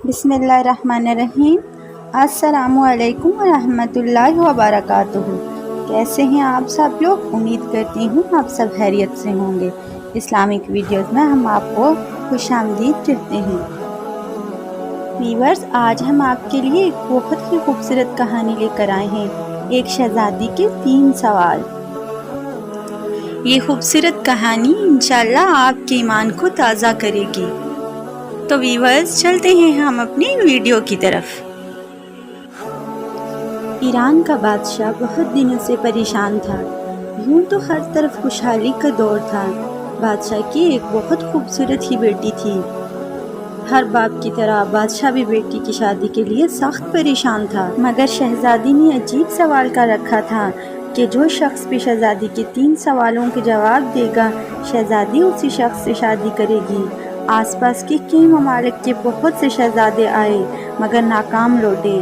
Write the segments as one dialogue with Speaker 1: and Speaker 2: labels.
Speaker 1: बिस्मिल्लाहिर्रहमानिर्रहीम। अस्सलामुअलैकुम वरहमतुल्लाहि वबरकातुहू। कैसे हैं आप सब लोग? उम्मीद करती हूँ आप सब खैरियत से होंगे। इस्लामिक वीडियोस में हम आपको खुशामदीद कहते हैं। व्यूअर्स, आज हम आपके लिए एक बहुत ही खूबसूरत कहानी लेकर आए हैं, एक शहज़ादी के 3 सवाल। ये खूबसूरत कहानी इंशाअल्लाह आपके ईमान को ताज़ा करेगी। तो व्यूअर्स, चलते हैं हम अपनी वीडियो की तरफ। ईरान का बादशाह बहुत दिनों से परेशान था। यूं तो हर तरफ खुशहाली का दौर था। बादशाह की एक बहुत खूबसूरत ही बेटी थी। हर बाप की तरह बादशाह भी बेटी की शादी के लिए सख्त परेशान था, मगर शहजादी ने अजीब सवाल का रखा था कि जो शख्स भी शहजादी के 3 सवालों के जवाब देगा, शहजादी उसी शख्स से शादी करेगी। आसपास के कई ममालिक के बहुत से शहजादे आए मगर नाकाम लौटे।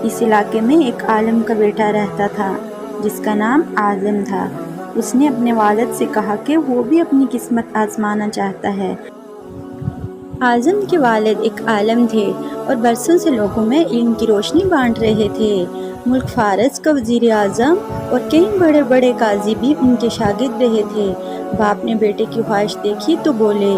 Speaker 1: इस इलाके में एक आलिम का बेटा रहता था जिसका नाम आज़म था। उसने अपने वालिद से कहा कि वो भी अपनी किस्मत आजमाना चाहता है। आज़म के वालिद एक आलिम थे और बरसों से लोगों में इल्म की रोशनी बांट रहे थे। मुल्क फारस का वज़ीर आज़म और कई बड़े बड़े काजी भी उनके शागिर्द रहे थे। बाप ने बेटे की ख्वाहिश देखी तो बोले,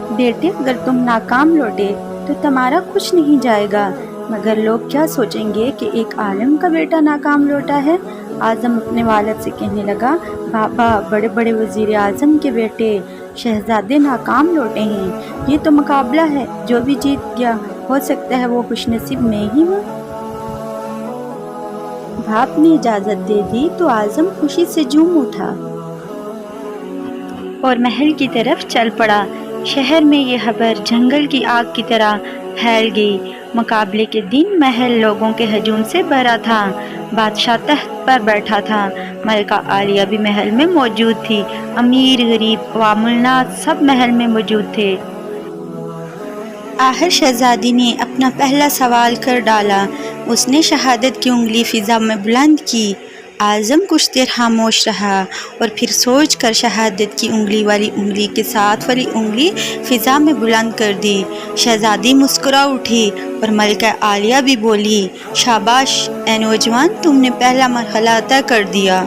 Speaker 1: बेटे, अगर तुम नाकाम लौटे तो तुम्हारा कुछ नहीं जाएगा, मगर लोग क्या सोचेंगे कि एक आलिम का बेटा नाकाम लौटा है। आज़म अपने वालिद से कहने लगा, बाबा, बड़े बड़े वज़ीर आज़म के बेटे शहजादे नाकाम लौटे हैं। ये तो मुकाबला है, जो भी जीत गया हो सकता है वो खुशनसीब मैं ही हूँ। बाप ने इजाज़त दे दी तो आज़म खुशी से झूम उठा और महल की तरफ चल पड़ा। शहर में ये खबर जंगल की आग की तरह फैल गई। मुकाबले के दिन महल लोगों के हजूम से भरा था। बादशाह तख्त पर बैठा था। मलका आलिया भी महल में मौजूद थी। अमीर, गरीब, अवामुन्नास सब महल में मौजूद थे। आखिर शहजादी ने अपना पहला सवाल कर डाला। उसने शहादत की उंगली फिजा में बुलंद की। आज़म कुछ देर खामोश रहा और फिर सोच कर शहादत की उंगली वाली उंगली के साथ वाली उंगली फिजा में बुलंद कर दी। शहजादी मुस्कुरा उठी और मलका आलिया भी बोली, शाबाश ए नौजवान, तुमने पहला मरहला तय कर दिया।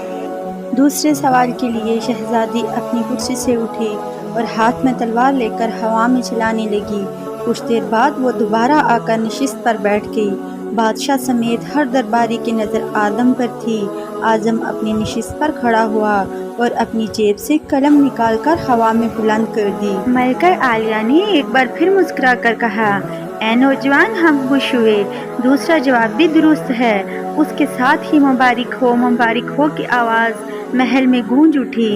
Speaker 1: दूसरे सवाल के लिए शहजादी अपनी कुर्सी से उठी और हाथ में तलवार लेकर हवा में चलाने लगी। कुछ देर बाद वो दोबारा आकर नशिस्त पर बैठ गई। बादशाह समेत हर दरबारी की नज़र आदम पर थी। आज़म अपनी नशिस्त पर खड़ा हुआ और अपनी जेब से कलम निकालकर हवा में बुलंद कर दी। मलका आलिया ने एक बार फिर मुस्कुरा कर कहा, ए नौजवान, हम खुश हुए। दूसरा जवाब भी दुरुस्त है। उसके साथ ही मुबारक हो की आवाज़ महल में गूंज उठी।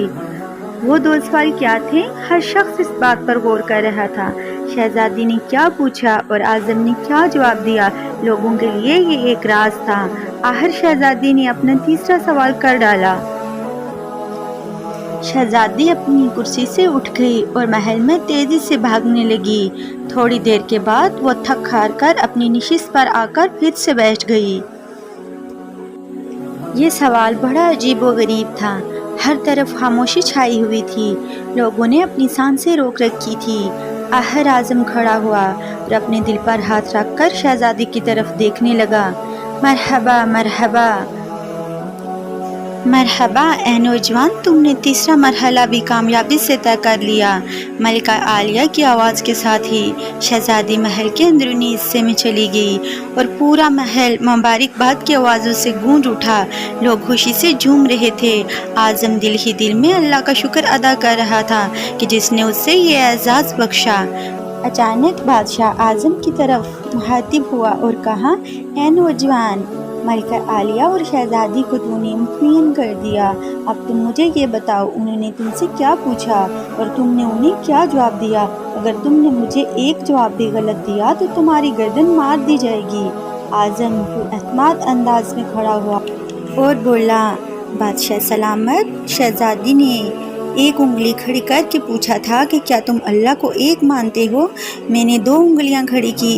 Speaker 1: वो 2 सवाल क्या थे? हर शख्स इस बात पर गौर कर रहा था। शहजादी ने क्या पूछा और आज़म ने क्या जवाब दिया, लोगों के लिए ये एक राज था। आखिर शहजादी ने अपना तीसरा सवाल कर डाला। शहजादी अपनी कुर्सी से उठ गई और महल में तेजी से भागने लगी। थोड़ी देर के बाद वो थक हार कर अपनी नशिस्त पर आकर फिर से बैठ गई। ये सवाल बड़ा अजीब व गरीब था। हर तरफ खामोशी छाई हुई थी। लोगों ने अपनी सांसें रोक रखी थी। आखिर आज़म खड़ा हुआ और अपने दिल पर हाथ रखकर शहजादी की तरफ देखने लगा। मरहबा मरहबा मरहबा ए नौजवान, तुमने तीसरा मरहला भी कामयाबी से तय कर लिया। मलिका आलिया की आवाज़ के साथ ही शहजादी महल के अंदरूनी हिस्से में चली गई और पूरा महल मुबारकबाद की आवाज़ों से गूंज उठा। लोग खुशी से झूम रहे थे। आज़म दिल ही दिल में अल्लाह का शुक्र अदा कर रहा था कि जिसने उससे ये एजाज़ बख्शा। अचानक बादशाह आज़म की तरफ मुखातिब हुआ और कहा, ए नौजवान, मलका आलिया और शहजादी को तूने मुतमईन कर दिया। अब तुम मुझे ये बताओ, उन्होंने तुमसे क्या पूछा और तुमने उन्हें क्या जवाब दिया? अगर तुमने मुझे एक जवाब भी गलत दिया तो तुम्हारी गर्दन मार दी जाएगी। आज़म पुरअतमाद अंदाज में खड़ा हुआ और बोला, बादशाह सलामत। शहजादी ने एक उंगली खड़ी करके पूछा था कि क्या तुम अल्लाह को एक मानते हो? मैंने 2 उंगलियां खड़ी की।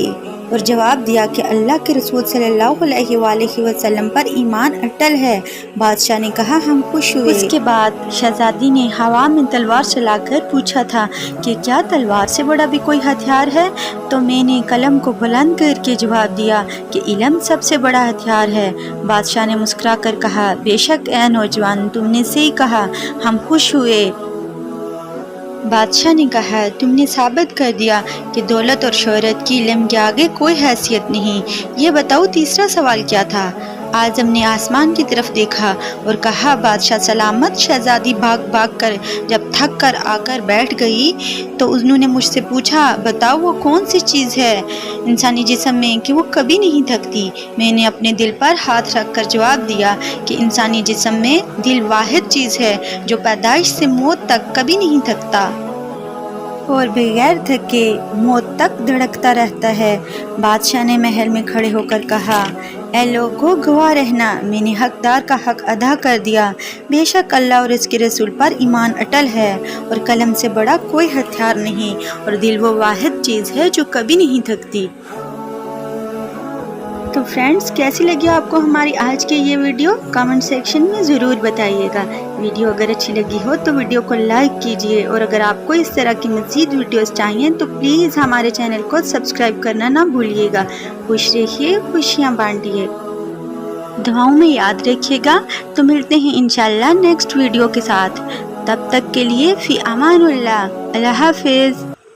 Speaker 1: اور جواب دیا کہ اللہ کے رسول صلی اللہ علیہ وآلہ وسلم پر ایمان اٹل ہے۔ بادشاہ نے کہا ہم خوش ہوئے۔ اس کے بعد شہزادی نے ہوا میں تلوار چلا کر پوچھا تھا کہ کیا تلوار سے بڑا بھی کوئی ہتھیار ہے؟ تو میں نے قلم کو بلند کر کے جواب دیا کہ علم سب سے بڑا ہتھیار ہے۔ بادشاہ نے مسکرا کر کہا بے شک اے نوجوان، تم نے صحیح کہا، ہم خوش ہوئے۔ بادشاہ نے کہا تم نے ثابت کر دیا کہ دولت اور شہرت کی علم کے آگے کوئی حیثیت نہیں۔ یہ بتاؤ تیسرا سوال کیا تھا؟ اعظم نے آسمان کی طرف دیکھا اور کہا بادشاہ سلامت۔ شہزادی بھاگ کر جب تھک کر آ کر بیٹھ گئی تو انہوں نے مجھ سے پوچھا بتاؤ وہ کون سی چیز ہے انسانی جسم میں کہ وہ کبھی نہیں تھکتی؟ میں نے اپنے دل پر ہاتھ رکھ کر جواب دیا کہ انسانی جسم میں دل واحد چیز ہے جو پیدائش سے موت تک کبھی نہیں تھکتا اور بغیر تھکے موت تک دھڑکتا رہتا ہے۔ بادشاہ نے محل میں کھڑے ہو کر کہا اے لوگو گواہ رہنا، میں نے حقدار کا حق ادا کر دیا۔ بے شک اللہ اور اس کے رسول پر ایمان اٹل ہے اور قلم سے بڑا کوئی ہتھیار نہیں، اور دل وہ واحد چیز ہے جو کبھی نہیں تھکتی۔ تو فرینڈز کیسی لگی آپ کو ہماری آج کی یہ ویڈیو؟ کامنٹ سیکشن میں ضرور بتائیے گا۔ ویڈیو اگر اچھی لگی ہو تو ویڈیو کو لائک کیجیے، اور اگر آپ کو اس طرح کی مزید ویڈیوز چاہیے تو پلیز ہمارے چینل کو سبسکرائب کرنا نہ بھولیے گا۔ خوش رہیے، خوشیاں بانٹیے، دعاؤں میں یاد رکھیے گا۔ تو ملتے ہیں انشاءاللہ نیکسٹ ویڈیو کے ساتھ، تب تک کے لیے فی امان اللہ، اللہ حافظ۔